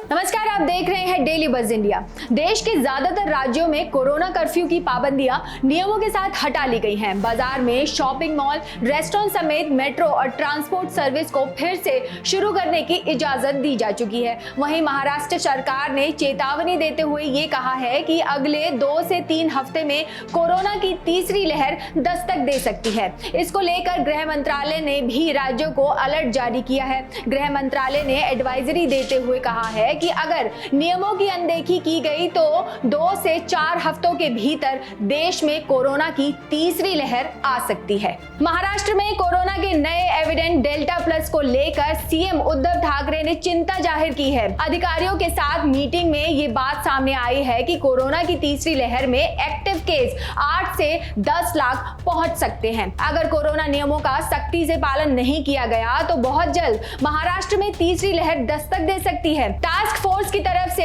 नमस्कार, आप देख रहे हैं डेली बज़ इंडिया। देश के ज्यादातर राज्यों में कोरोना कर्फ्यू की पाबंदियां नियमों के साथ हटा ली गई हैं। बाजार में शॉपिंग मॉल, रेस्टोरेंट समेत मेट्रो और ट्रांसपोर्ट सर्विस को फिर से शुरू करने की इजाजत दी जा चुकी है। वहीं महाराष्ट्र सरकार ने चेतावनी देते हुए ये कहा है कि अगले 2 से 3 हफ्ते में कोरोना की तीसरी लहर दस्तक दे सकती है। इसको लेकर गृह मंत्रालय ने भी राज्यों को अलर्ट जारी किया है। गृह मंत्रालय ने एडवाइजरी देते हुए कहा है कि अगर नियमों की अनदेखी की गई तो 2 से 4 हफ्तों के भीतर देश में कोरोना की तीसरी लहर आ सकती है। महाराष्ट्र में कोरोना के नए एविडेंट डेल्टा प्लस को लेकर सीएम उद्धव ठाकरे ने चिंता जाहिर की है। अधिकारियों के साथ मीटिंग में ये बात सामने आई है कि कोरोना की तीसरी लहर में एक्टिव केस 8 से 10 लाख पहुंच सकते हैं। अगर कोरोना नियमों का सख्ती से पालन नहीं किया गया तो बहुत जल्द महाराष्ट्र में तीसरी लहर दस्तक दे सकती है। टास्क फोर्स की तरफ से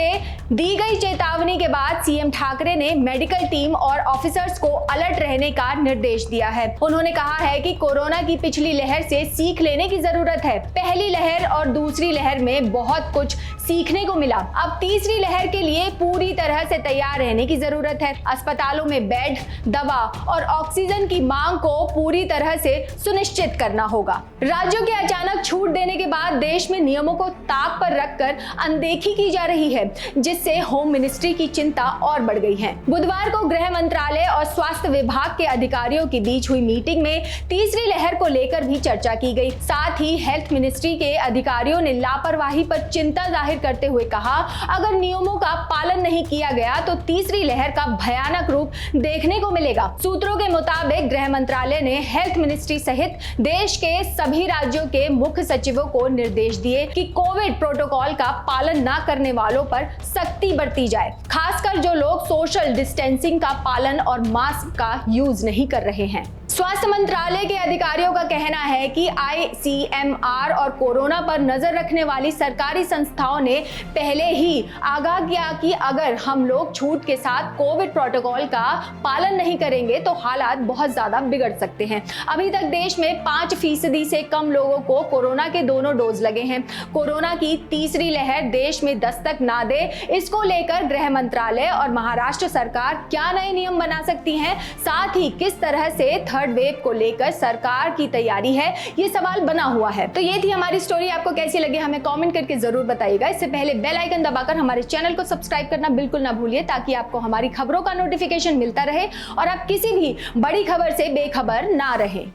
दी गई चेतावनी के बाद सीएम ठाकरे ने मेडिकल टीम और ऑफिसर्स को अलर्ट रहने का निर्देश दिया है। उन्होंने कहा है कि कोरोना की पिछली लहर से सीख लेने की जरूरत है। पहली लहर और दूसरी लहर में बहुत कुछ सीखने को मिला। अब तीसरी लहर के लिए पूरी तरह से तैयार रहने की जरूरत है। अस्पतालों में बेड, दवा और ऑक्सीजन की मांग को पूरी तरह से सुनिश्चित करना होगा। राज्यों के अचानक छूट देने के बाद देश में नियमों को ताक पर रखकर अनदेखी की जा रही है, जिससे होम मिनिस्ट्री की चिंता और बढ़ गई है। बुधवार को गृह मंत्रालय और स्वास्थ्य विभाग के अधिकारियों के बीच हुई मीटिंग में तीसरी लहर को लेकर भी चर्चा की गई। साथ ही हेल्थ मिनिस्ट्री के अधिकारियों ने लापरवाही पर चिंता जाहिर करते हुए कहा, अगर नियमों का पालन नहीं किया गया तो तीसरी लहर का भयानक रूप देखने को मिलेगा। सूत्रों के मुताबिक गृह मंत्रालय ने हेल्थ मिनिस्ट्री सहित देश के सभी राज्यों के मुख्य सचिवों को निर्देश दिए कि कोविड प्रोटोकॉल का पालन न करने वालों पर सख्ती बरती जाए, खासकर जो लोग सोशल डिस्टेंसिंग का पालन और मास्क का यूज नहीं कर रहे हैं। स्वास्थ्य मंत्रालय के अधिकारियों का कहना है कि आईसीएमआर और कोरोना पर नजर रखने वाली सरकारी संस्थाओं ने पहले ही आगाह किया कि अगर हम लोग छूट के साथ कोविड प्रोटोकॉल का पालन नहीं करेंगे तो हालात बहुत ज्यादा बिगड़ सकते हैं। अभी तक देश में 5% से कम लोगों को कोरोना के दोनों डोज लगे हैं। कोरोना की तीसरी लहर देश में दस्तक ना दे, इसको लेकर गृह मंत्रालय और महाराष्ट्र सरकार क्या नए नियम बना सकती हैं, साथ ही किस तरह से थर्ड वेव को लेकर सरकार की तैयारी है, ये सवाल बना हुआ है। तो ये थी हमारी स्टोरी। आपको कैसी लगी हमें कमेंट करके जरूर बताइएगा। इससे पहले बेल आइकन दबाकर हमारे चैनल को सब्सक्राइब करना बिल्कुल ना भूलिए, ताकि आपको हमारी खबरों का नोटिफिकेशन मिलता रहे और आप किसी भी बड़ी खबर से बेखबर ना रहे।